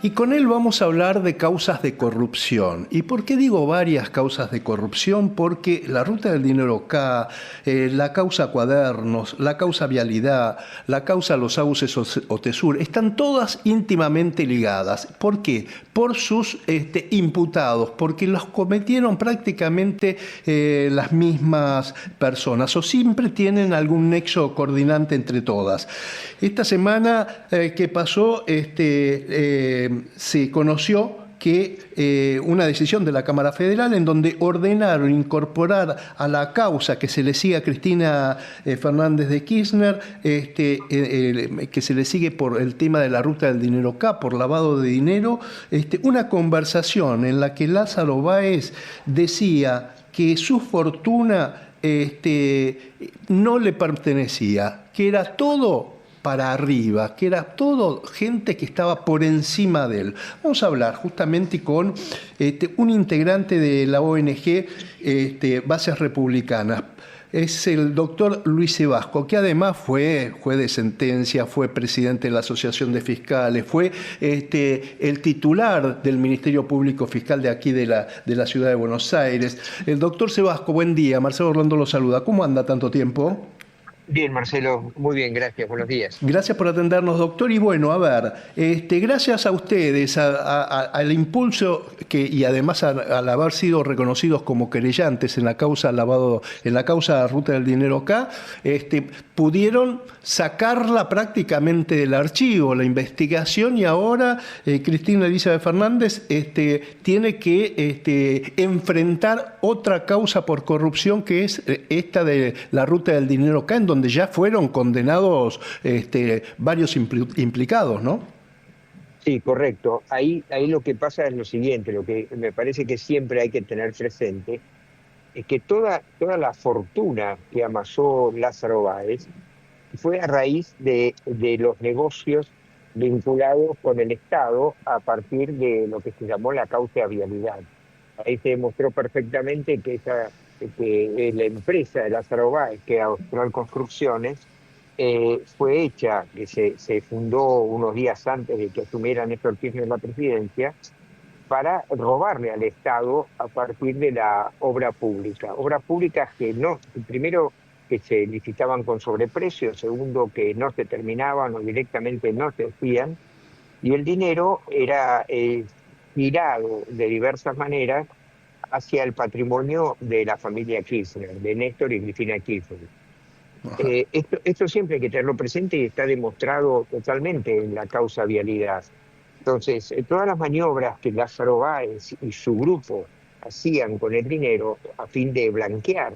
Y con él vamos a hablar de causas de corrupción. ¿Y por qué digo varias causas de corrupción? Porque la ruta del dinero K, la causa Cuadernos, la causa Vialidad, la causa Los Sauces Otesur, están todas íntimamente ligadas. ¿Por qué? Por sus imputados, porque los cometieron prácticamente las mismas personas o siempre tienen algún nexo coordinante entre todas. Esta semana que pasó, se conoció que una decisión de la Cámara Federal en donde ordenaron incorporar a la causa que se le sigue a Cristina Fernández de Kirchner, que se le sigue por el tema de la ruta del dinero K, por lavado de dinero, una conversación en la que Lázaro Báez decía que su fortuna no le pertenecía, que era todo para arriba, que era todo gente que estaba por encima de él. Vamos a hablar justamente con un integrante de la ONG Bases Republicanas. Es el doctor Luis Sebasco, que además fue juez de sentencia, fue presidente de la Asociación de Fiscales, fue el titular del Ministerio Público Fiscal de aquí de la ciudad de Buenos Aires. El doctor Sebasco, buen día. Marcelo Orlando lo saluda. ¿Cómo anda tanto tiempo? Bien, Marcelo, muy bien, gracias, buenos días. Gracias por atendernos, doctor. Y bueno, a ver, gracias a ustedes, al impulso y además al haber sido reconocidos como querellantes en la causa lavado, en la causa Ruta del Dinero K, pudieron sacarla prácticamente del archivo, la investigación, y ahora Cristina Elizabeth Fernández tiene que enfrentar otra causa por corrupción que es esta de la Ruta del Dinero K, en donde ya fueron condenados varios implicados, ¿no? Sí, correcto. Ahí lo que pasa es lo siguiente, lo que me parece que siempre hay que tener presente es que toda la fortuna que amasó Lázaro Báez fue a raíz de los negocios vinculados con el Estado a partir de lo que se llamó la causa Vialidad. Ahí se demostró perfectamente que la empresa de Lázaro Báez, que es Austral Construcciones, fue hecha, que se fundó unos días antes de que asumiera Néstor Kirchner la presidencia, para robarle al Estado a partir de la obra pública. Obras públicas que no, primero que se licitaban con sobreprecio, segundo que no se terminaban o directamente no se hacían, y el dinero era girado de diversas maneras hacia el patrimonio de la familia Kirchner, de Néstor y Cristina Kirchner. Esto siempre hay que tenerlo presente y está demostrado totalmente en la causa Vialidad. Entonces, todas las maniobras que Lázaro Báez y su grupo hacían con el dinero a fin de blanquear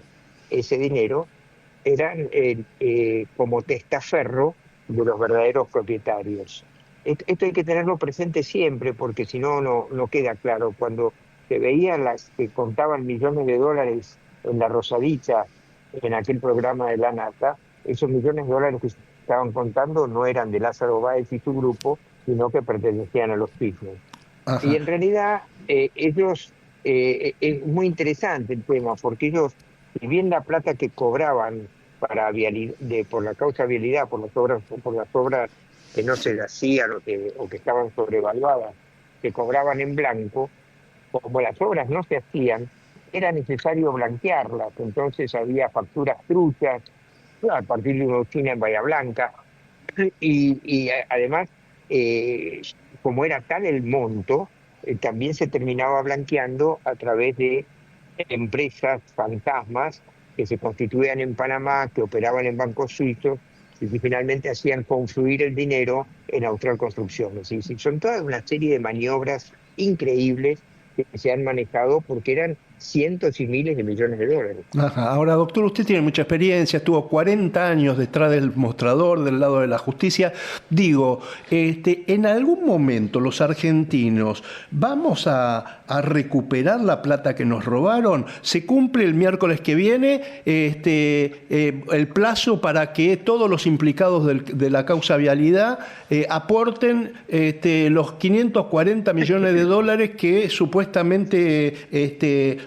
ese dinero eran como testaferro de los verdaderos propietarios. Esto hay que tenerlo presente siempre porque si no, no queda claro. Cuando se veían las que contaban millones de dólares en la Rosadita, en aquel programa de la Nata, esos millones de dólares que se estaban contando no eran de Lázaro Báez y su grupo, sino que pertenecían a los Kirchner. Y Ajá. en realidad es muy interesante el tema, porque ellos, si bien la plata que cobraban por la causa vialidad, por las obras que no se le hacían o que estaban sobrevaluadas, que cobraban en blanco, como las obras no se hacían, era necesario blanquearlas, entonces había facturas truchas a partir de una oficina en Bahía Blanca, además, eh, como era tal el monto, también se terminaba blanqueando a través de empresas fantasmas que se constituían en Panamá, que operaban en bancos suizos y que finalmente hacían confluir el dinero en Austral Construcciones. Y son toda una serie de maniobras increíbles que se han manejado porque eran cientos y miles de millones de dólares. Ajá. Ahora, doctor, usted tiene mucha experiencia, estuvo 40 años detrás del mostrador, del lado de la justicia. Digo, en algún momento los argentinos vamos a recuperar la plata que nos robaron. Se cumple el miércoles que viene el plazo para que todos los implicados de la causa Vialidad aporten los 540 millones de dólares que supuestamente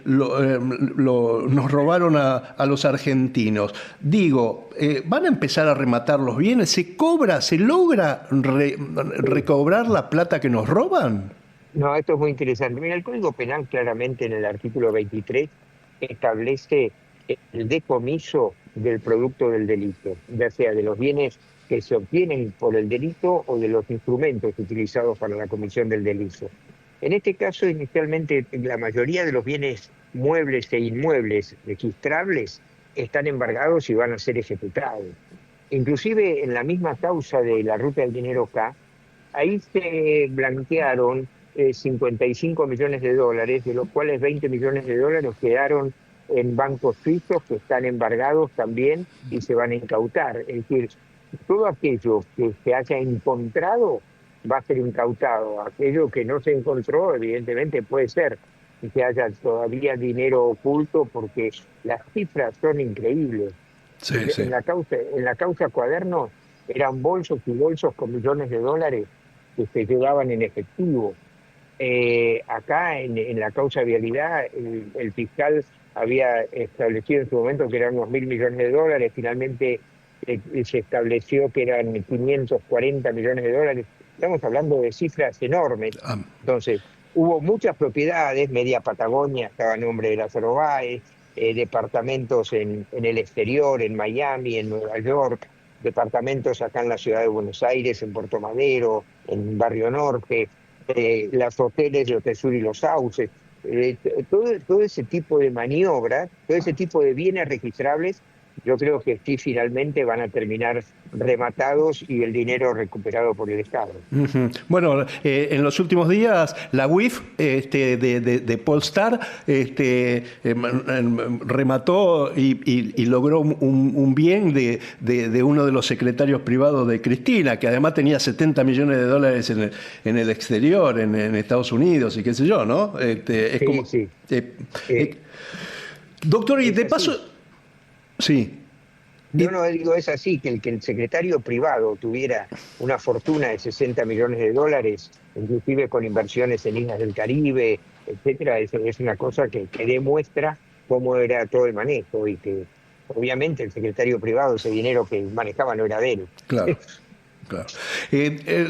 nos robaron a los argentinos. Digo, ¿van a empezar a rematar los bienes? ¿Se logra recobrar la plata que nos roban? No, esto es muy interesante. Mira, el Código Penal claramente en el artículo 23 establece el decomiso del producto del delito, ya sea de los bienes que se obtienen por el delito o de los instrumentos utilizados para la comisión del delito. En este caso, inicialmente, la mayoría de los bienes muebles e inmuebles registrables están embargados y van a ser ejecutados. Inclusive en la misma causa de la ruta del dinero K, ahí se blanquearon 55 millones de dólares, de los cuales 20 millones de dólares quedaron en bancos suizos que están embargados también y se van a incautar. Es decir, todo aquello que se haya encontrado va a ser incautado. Aquello que no se encontró, evidentemente puede ser que haya todavía dinero oculto, porque las cifras son increíbles. Sí, sí. En la causa Cuaderno eran bolsos y bolsos con millones de dólares que se llevaban en efectivo. Acá en la causa Vialidad, el fiscal había establecido en su momento que eran unos 1.000 millones de dólares, finalmente se estableció que eran 540 millones de dólares. Estamos hablando de cifras enormes. Entonces, hubo muchas propiedades, media Patagonia estaba a nombre de Lázaro Báez, departamentos en el exterior, en Miami, en Nueva York, departamentos acá en la ciudad de Buenos Aires, en Puerto Madero, en Barrio Norte, las hoteles de Hotel Sur y Los Sauces, todo ese tipo de maniobras, todo ese tipo de bienes registrables, yo creo que sí finalmente van a terminar rematados y el dinero recuperado por el Estado. Ujú. Bueno, en los últimos días la UIF de Polestar remató y logró un bien de uno de los secretarios privados de Cristina, que además tenía 70 millones de dólares en el exterior, en Estados Unidos y qué sé yo, ¿no? Es Sí, como... sí. Doctor, y Es de así. paso... Sí. Yo no digo, es así, que el secretario privado tuviera una fortuna de 60 millones de dólares, inclusive con inversiones en Islas del Caribe, etcétera, es una cosa que demuestra cómo era todo el manejo y que obviamente el secretario privado, ese dinero que manejaba no era de él. Claro. Claro.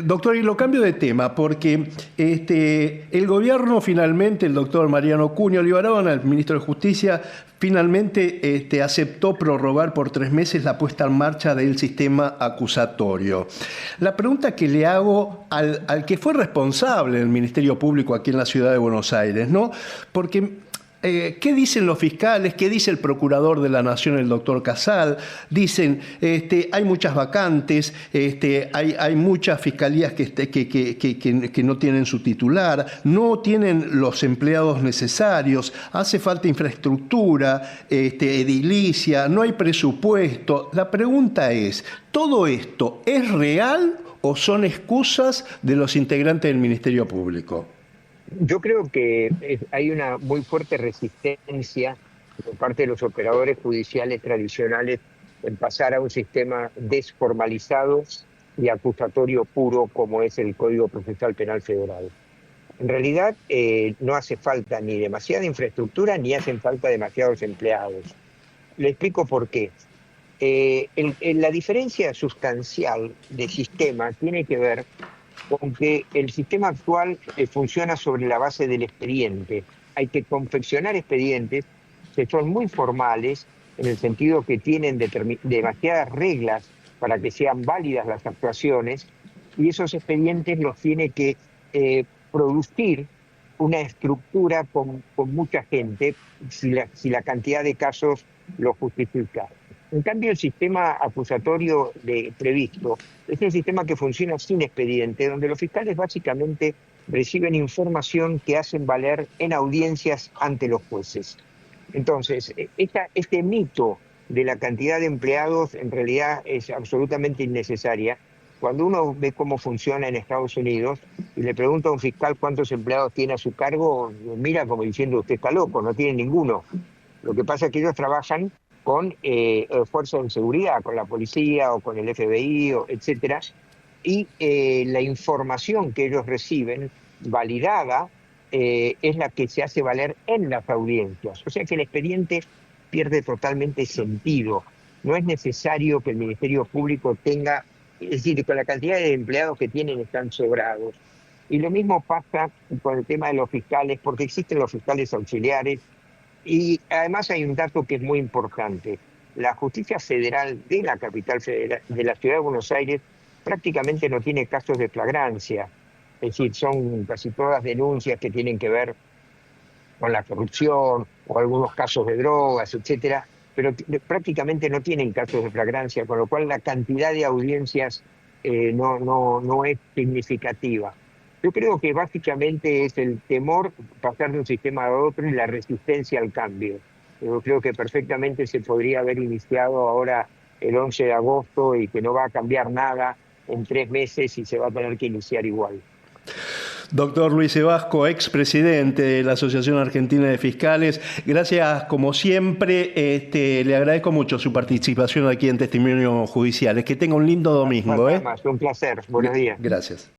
Doctor, y lo cambio de tema, porque el gobierno finalmente, el doctor Mariano Cunha Olivarón, el ministro de Justicia, finalmente aceptó prorrogar por 3 meses la puesta en marcha del sistema acusatorio. La pregunta que le hago al que fue responsable del Ministerio Público aquí en la ciudad de Buenos Aires, ¿no? Porque... ¿qué dicen los fiscales? ¿Qué dice el procurador de la Nación, el doctor Casal? Dicen, hay muchas vacantes, hay muchas fiscalías que no tienen su titular, no tienen los empleados necesarios, hace falta infraestructura, edilicia, no hay presupuesto. La pregunta es, ¿todo esto es real o son excusas de los integrantes del Ministerio Público? Yo creo que hay una muy fuerte resistencia por parte de los operadores judiciales tradicionales en pasar a un sistema desformalizado y acusatorio puro como es el Código Procesal Penal Federal. En realidad no hace falta ni demasiada infraestructura ni hacen falta demasiados empleados. Le explico por qué. La diferencia sustancial de sistema tiene que ver con que el sistema actual funciona sobre la base del expediente. Hay que confeccionar expedientes que son muy formales, en el sentido que tienen demasiadas reglas para que sean válidas las actuaciones, y esos expedientes los tiene que producir una estructura con mucha gente, si la cantidad de casos lo justifica. En cambio, el sistema acusatorio previsto es un sistema que funciona sin expediente, donde los fiscales básicamente reciben información que hacen valer en audiencias ante los jueces. Entonces, este mito de la cantidad de empleados en realidad es absolutamente innecesaria. Cuando uno ve cómo funciona en Estados Unidos y le pregunta a un fiscal cuántos empleados tiene a su cargo, mira como diciendo, usted está loco, no tiene ninguno. Lo que pasa es que ellos trabajan con fuerzas de seguridad, con la policía o con el FBI, etcétera, y la información que ellos reciben, validada, es la que se hace valer en las audiencias. O sea que el expediente pierde totalmente sentido. No es necesario que el Ministerio Público tenga, es decir, con la cantidad de empleados que tienen están sobrados. Y lo mismo pasa con el tema de los fiscales, porque existen los fiscales auxiliares y además hay un dato que es muy importante. La justicia federal de la capital federal, de la ciudad de Buenos Aires, prácticamente no tiene casos de flagrancia. Es decir, son casi todas denuncias que tienen que ver con la corrupción o algunos casos de drogas, etcétera, pero prácticamente no tienen casos de flagrancia, con lo cual la cantidad de audiencias no es significativa. Yo creo que básicamente es el temor pasar de un sistema a otro y la resistencia al cambio. Yo creo que perfectamente se podría haber iniciado ahora el 11 de agosto y que no va a cambiar nada en 3 meses y se va a tener que iniciar igual. Doctor Luis Evasco, expresidente de la Asociación Argentina de Fiscales, gracias como siempre, le agradezco mucho su participación aquí en Testimonios Judiciales. Que tenga un lindo domingo. Nada más, un placer. Buenos días. Gracias.